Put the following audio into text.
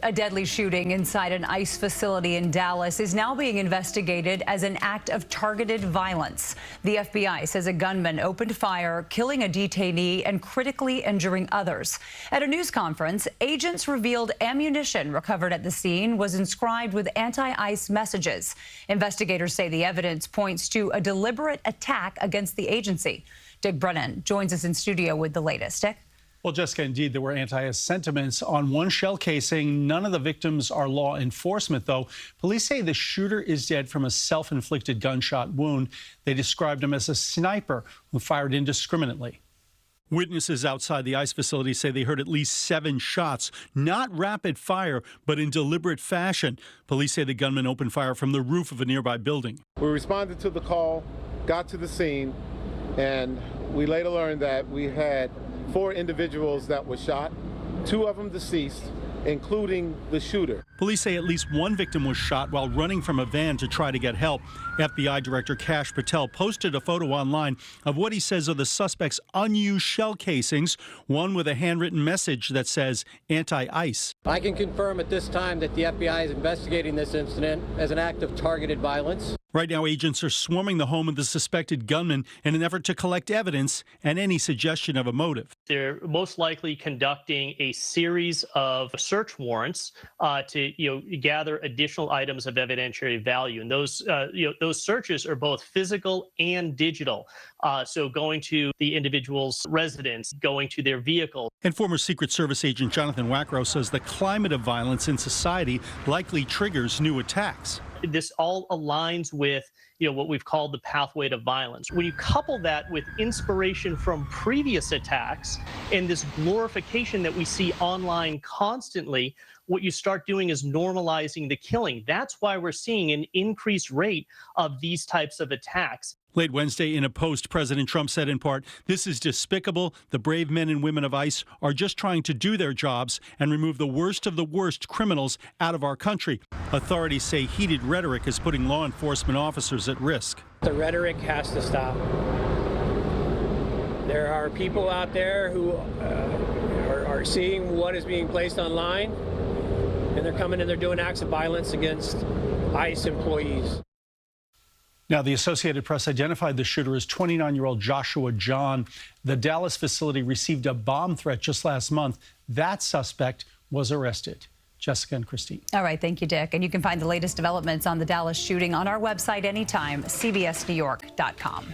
A deadly shooting inside an ICE facility in Dallas is now being investigated as an act of targeted violence. The FBI says a gunman opened fire, killing a detainee and critically injuring others. At a news conference, agents revealed ammunition recovered at the scene was inscribed with anti-ICE messages. Investigators say the evidence points to a deliberate attack against the agency. Dick Brennan joins us in studio with the latest. Dick? Well, Jessica, indeed, there were anti-ICE sentiments on one shell casing. None of the victims are law enforcement, though. Police say the shooter is dead from a self-inflicted gunshot wound. They described him as a sniper who fired indiscriminately. Witnesses outside the ICE facility say they heard at least 7 shots, not rapid fire, but in deliberate fashion. Police say the gunman opened fire from the roof of a nearby building. We responded to the call, got to the scene, and we later learned that we had 4 individuals that were shot, 2 of them deceased, including the shooter. Police say at least 1 victim was shot while running from a van to try to get help. FBI Director Kash Patel posted a photo online of what he says are the suspect's unused shell casings, one with a handwritten message that says anti-ICE. I can confirm at this time that the FBI is investigating this incident as an act of targeted violence. Right now, agents are swarming the home of the suspected gunman in an effort to collect evidence and any suggestion of a motive. They're most likely conducting a series of search warrants to gather additional items of evidentiary value, and those searches are both physical and digital. So going to the individual's residence, going to their vehicle. And former Secret Service agent Jonathan Wackrow says the climate of violence in society likely triggers new attacks. This all aligns with what we've called the pathway to violence. When you couple that with inspiration from previous attacks and this glorification that we see online constantly, what you start doing is normalizing the killing. That's why we're seeing an increased rate of these types of attacks. Late Wednesday, in a post, President Trump said in part, "This is despicable. The brave men and women of ICE are just trying to do their jobs and remove the worst of the worst criminals out of our country." Authorities say heated rhetoric is putting law enforcement officers at risk. The rhetoric has to stop. There are people out there who are seeing what is being placed online, and they're coming and they're doing acts of violence against ICE employees. Now, the Associated Press identified the shooter as 29-year-old Joshua John. The Dallas facility received a bomb threat just last month. That suspect was arrested. Jessica and Christine. All right, thank you, Dick. And you can find the latest developments on the Dallas shooting on our website anytime, cbsnewyork.com.